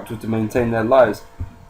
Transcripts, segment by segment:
capital to maintain their lives.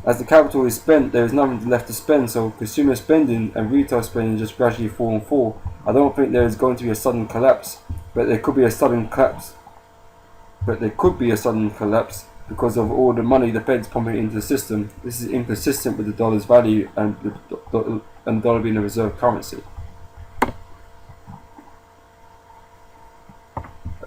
As the capital is spent, there is nothing left to spend, so consumer spending and retail spending just gradually fall and fall. I don't think there is going to be a sudden collapse, but there could be a sudden collapse. Because of all the money the Fed's pumping into the system. This is inconsistent with the dollar's value and the dollar being a reserve currency.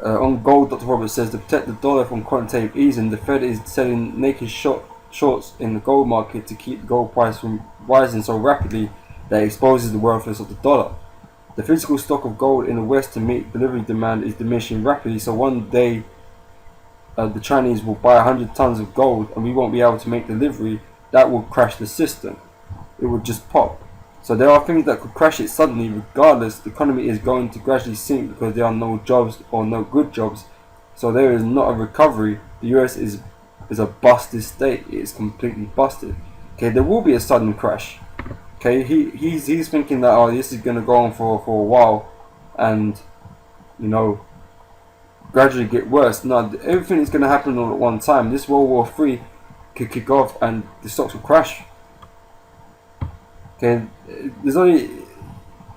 On gold, Dr. Roberts says to protect the dollar from quantitative easing, the Fed is selling naked shorts in the gold market to keep the gold price from rising so rapidly that it exposes the worthlessness of the dollar. The physical stock of gold in the West to meet delivery demand is diminishing rapidly, so one day the Chinese will buy 100 tons of gold and we won't be able to make delivery. That will crash the system. It would just pop. So there are things that could crash it suddenly. Regardless, the economy is going to gradually sink because there are no jobs or no good jobs. So there is not a recovery. The US is a busted state. It is completely busted. Okay, there will be a sudden crash. Okay, he's thinking that, oh, this is going to go on for a while and, you know, gradually get worse. No, everything is going to happen all at one time. This World War III could kick off and the stocks will crash. Okay, there's only,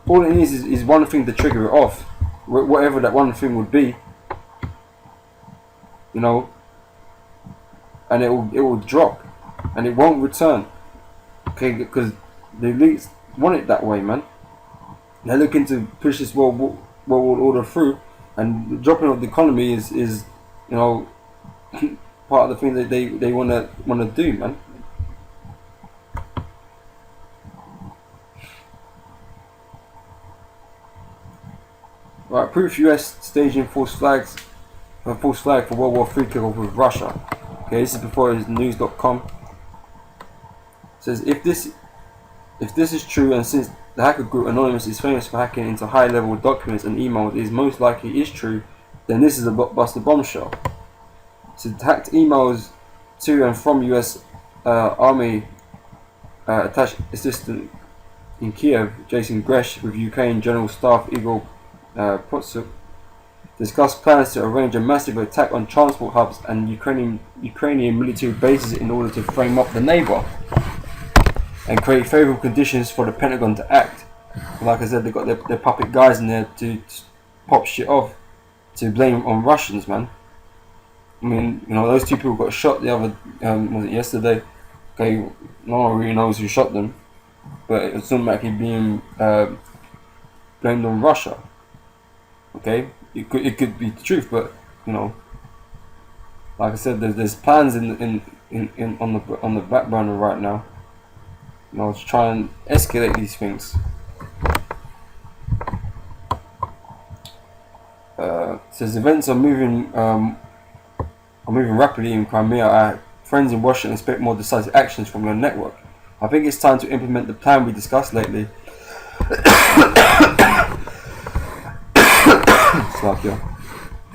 all it needs is one thing to trigger it off, whatever that one thing would be, you know, and it will drop and it won't return. Okay, because the elites want it that way, man. They're looking to push this world order through. And the dropping of the economy is you know, part of the thing that they wanna do, man. Right, proof US staging false flag for World War III kickoff with Russia. Okay, this is before his news.com. Says if this is true, and since the hacker group Anonymous is famous for hacking into high-level documents and emails, is most likely is true, then this is a blockbuster bombshell. So hacked emails to and from US Army attached assistant in Kiev, Jason Gresh, with Ukraine General Staff Igor Potsuk, discussed plans to arrange a massive attack on transport hubs and Ukrainian military bases in order to frame up the neighbor and create favourable conditions for the Pentagon to act. Like I said, they got their puppet guys in there to pop shit off, to blame on Russians, man. I mean, you know, those two people got shot the other, was it yesterday? Okay, no one really knows who shot them, but it's automatically being blamed on Russia. Okay, it could be the truth, but you know, like I said, there's plans on the back burner right now. You know, to try and escalate these things. Says events are moving rapidly in Crimea. Our friends in Washington expect more decisive actions from your network. I think it's time to implement the plan we discussed lately.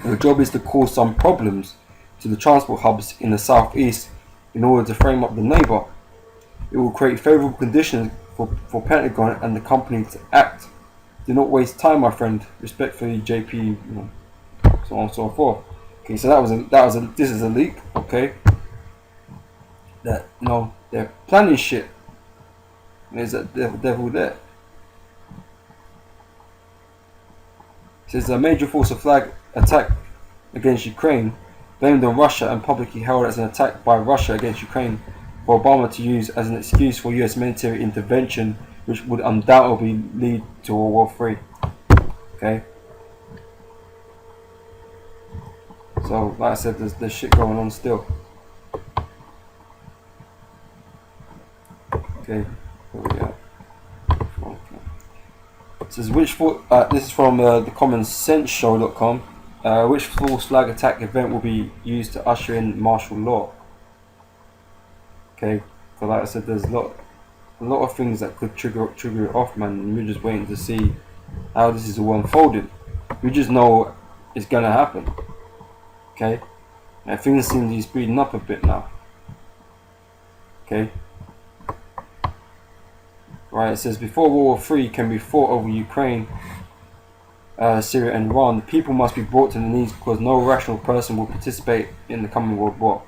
The job is to cause some problems to the transport hubs in the southeast in order to frame up the neighbor. It will create favourable conditions for Pentagon and the company to act. Do not waste time, my friend. Respectfully, JP, you know, so on and so forth. Okay, so this is a leak. Okay, that, you know, they're planning shit. There's a devil there. It says a major force of flag attack against Ukraine, blamed on Russia and publicly held as an attack by Russia against Ukraine, for Obama to use as an excuse for US military intervention, which would undoubtedly lead to World War III. Okay. So, like I said, there's shit going on still. Okay, where we at? It says this is from thecommonsenseshow.com. Which false flag attack event will be used to usher in martial law? Okay, so like I said, there's a lot of things that could trigger it off, man. And we're just waiting to see how this is all unfolded. We just know it's gonna happen. Okay, now things seem to be speeding up a bit now. Okay. Right, it says before World War III can be fought over Ukraine, Syria and Iran, the people must be brought to their knees because no rational person will participate in the coming World War.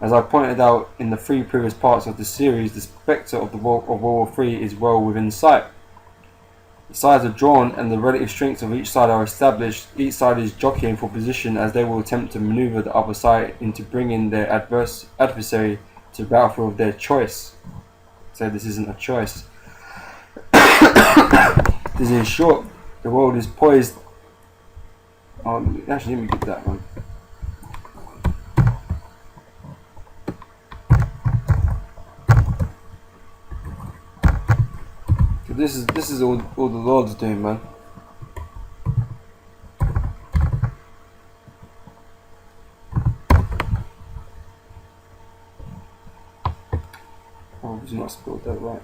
As I pointed out in the 3 previous parts of the series, the spectre of World War III is well within sight. The sides are drawn and the relative strengths of each side are established. Each side is jockeying for position as they will attempt to maneuver the other side into bringing their adversary to the battlefield of their choice. So this isn't a choice. This is in short, the world is poised. Actually, let me get that one. This is all the Lord's doing, man. Oh, he's not spelled that right.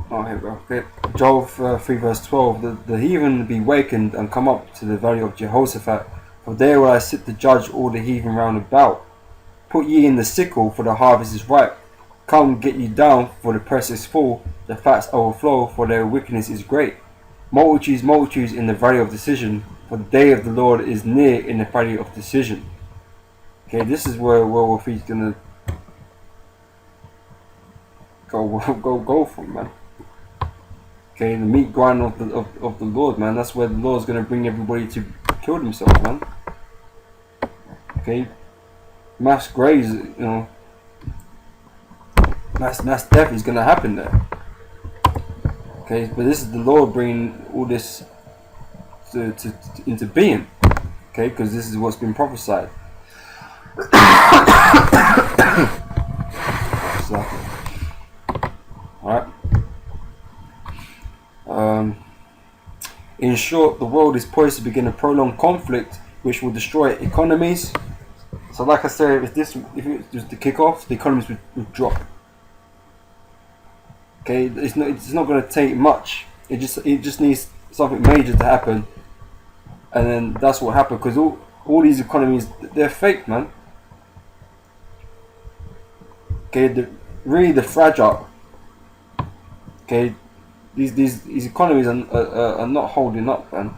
Oh, here we go. Okay. Joel 3 verse 12. The heathen be wakened and come up to the valley of Jehoshaphat, for there will I sit to judge all the heathen round about. Put ye in the sickle, for the harvest is ripe. Come, get ye down, for the press is full. The fats overflow, for their wickedness is great. Multitudes, multitudes in the valley of decision, for the day of the Lord is near in the valley of decision. Okay, this is where World War III is gonna go from, man. Okay, the meat grind of the Lord, man. That's where the Lord's gonna bring everybody to kill themselves, man. Okay, mass graves, mass death is gonna happen there. Okay, but this is the Lord bringing all this into being. Okay, because this is what's been prophesied. Alright. In short, the world is poised to begin a prolonged conflict which will destroy economies. So like I said, if it was to kick off, the economies would drop. Okay, it's not going to take much. It just needs something major to happen, and then that's what happened. Because all these economies, they're fake, man. Okay, they're fragile. Okay, these economies are not holding up, man.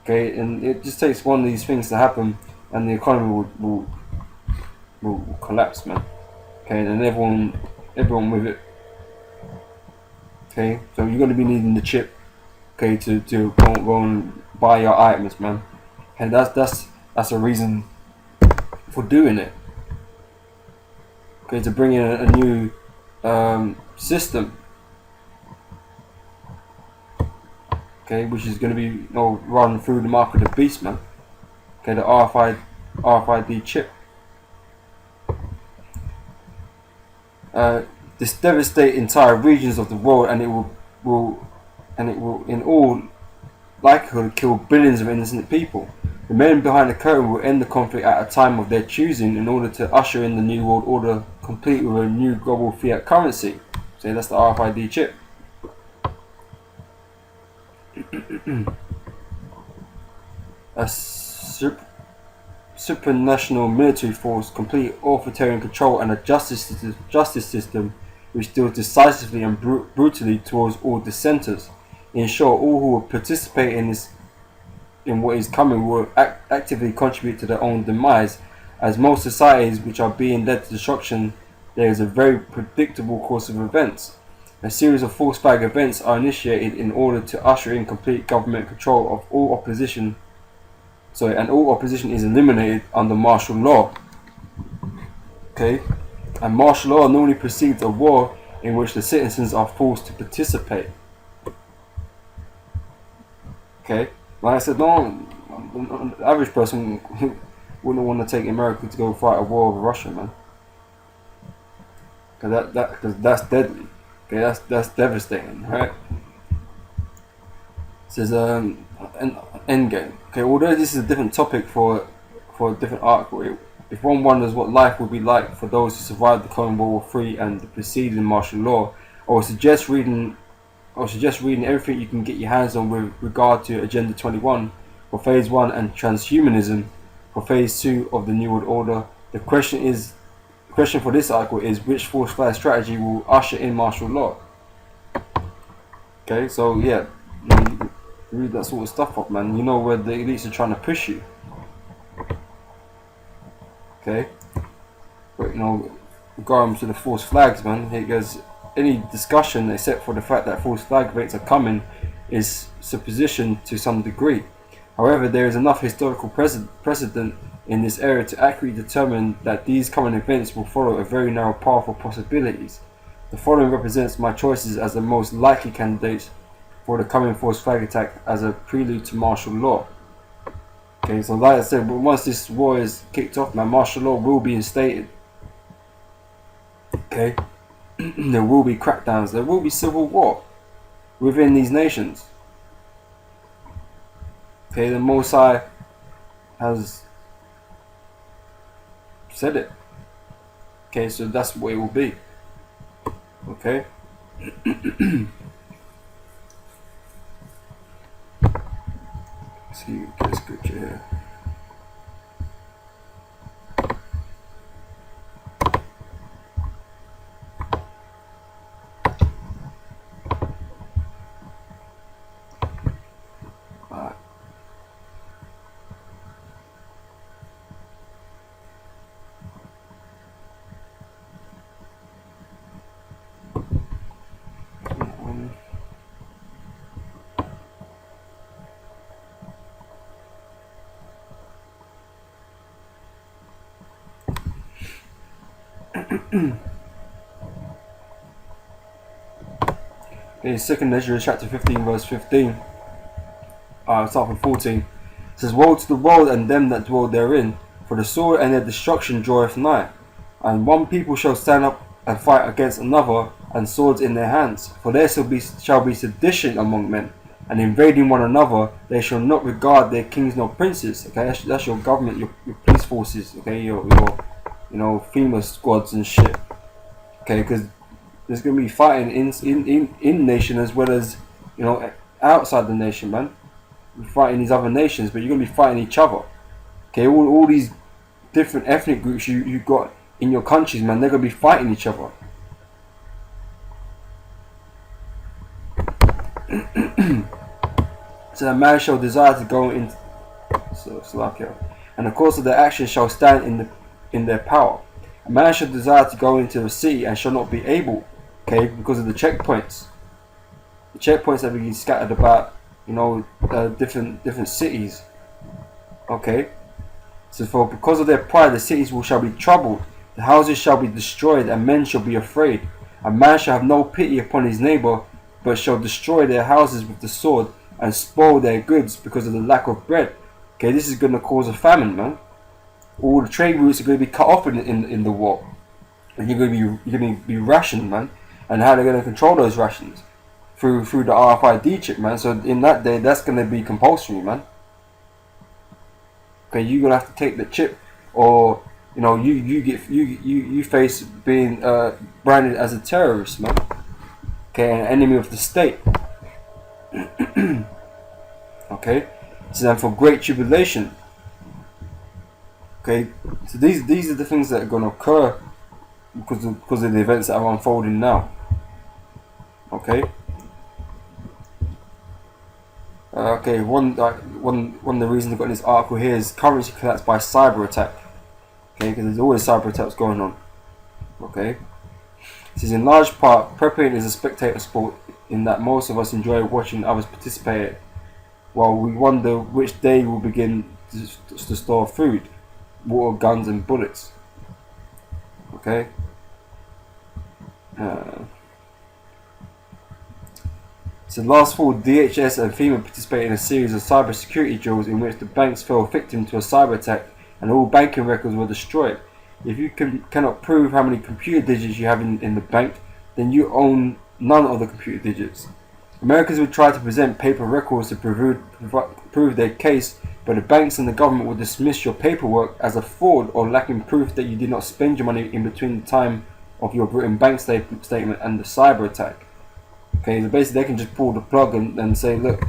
Okay, and it just takes one of these things to happen, and the economy will collapse, man. Okay, and everyone with it. Okay, so you're gonna be needing the chip, okay, to go and buy your items, man. And that's a reason for doing it. Okay, to bring in a new system. Okay, which is gonna be run through the mark of the beast, man. Okay, the RFID chip. This devastate entire regions of the world, and it will in all likelihood kill billions of innocent people. The men behind the curtain will end the conflict at a time of their choosing in order to usher in the new world order, complete with a new global fiat currency. So that's the RFID chip. A supranational military force, complete authoritarian control, and a justice system which deals decisively and brutally towards all dissenters. In short, all who will participate in what is coming will actively contribute to their own demise. As most societies which are being led to destruction, there is a very predictable course of events. A series of false flag events are initiated in order to usher in complete government control of all opposition. And all opposition is eliminated under martial law. Okay, and martial law normally precedes a war in which the citizens are forced to participate. Okay, like I said, the average person wouldn't want to take America to go fight a war with Russia, man. Because that's deadly. Okay, that's devastating, right? It says an endgame. Okay, although this is a different topic for a different article, if one wonders what life would be like for those who survived the Cold War III and the preceding martial law, I would suggest reading everything you can get your hands on with regard to Agenda 21, for phase 1 and transhumanism for phase 2 of the New World Order. The question for this article is, which false flag strategy will usher in martial law? Okay, so yeah, you read that sort of stuff up, man. You know where the elites are trying to push you. Okay, but you know, regarding to the false flags, man, it goes, any discussion except for the fact that false flag rates are coming is supposition to some degree. However, there is enough historical precedent in this area to accurately determine that these common events will follow a very narrow path of possibilities. The following represents my choices as the most likely candidates for the coming false flag attack as a prelude to martial law. Okay, so like I said, but once this war is kicked off, man, martial law will be instated. Okay, there will be crackdowns, there will be civil war within these nations. Okay, the Most High has said it. Okay, so that's what it will be. Okay. See, get a scripture here. Alright. In 2nd Ezra chapter 15 verse 15, start from 14, it says, "Woe to the world and them that dwell therein, for the sword and their destruction draweth nigh. And one people shall stand up and fight against another, and swords in their hands. For there shall be sedition among men, and invading one another. They shall not regard their kings nor princes." Okay, that's your government, your police forces. Okay, your FEMA squads and shit. Okay, because there's gonna be fighting in nation as well as outside the nation, man. You're fighting these other nations, but you're gonna be fighting each other. Okay, all these different ethnic groups you got in your countries, man, they're gonna be fighting each other. So a man shall desire to go into Slovakia, and the course of their action shall stand in their power. A man shall desire to go into a city and shall not be able, okay, because of the checkpoints. The checkpoints that be scattered about, different cities. Okay, so because of their pride, the cities shall be troubled, the houses shall be destroyed, and men shall be afraid. A man shall have no pity upon his neighbor, but shall destroy their houses with the sword and spoil their goods because of the lack of bread. Okay, this is going to cause a famine, man. All the trade routes are going to be cut off in the war, and you're going to be rationed, man. And how they're going to control those rations through the RFID chip, man. So in that day, that's going to be compulsory, man. Okay, you're going to have to take the chip, or you face being branded as a terrorist, man. Okay, an enemy of the state. Okay, so then for great tribulation. Okay, so these are the things that are going to occur because of the events that are unfolding now. Okay. Okay, one of the reasons I've got in this article here is currency collapsed by cyber attack. Okay, because there's always cyber attacks going on. Okay. This is in large part, prepping is a spectator sport in that most of us enjoy watching others participate, while we wonder which day will begin to store food, water, guns and bullets. Okay. So last fall, DHS and FEMA participated in a series of cyber security drills in which the banks fell victim to a cyber attack and all banking records were destroyed. If you cannot prove how many computer digits you have in the bank, then you own none of the computer digits. Americans would try to present paper records to prove their case, but the banks and the government would dismiss your paperwork as a fraud or lacking proof that you did not spend your money in between the time of your written bank statement and the cyber attack. Okay, so basically they can just pull the plug and say, look,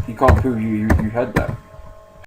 you can't prove you had that.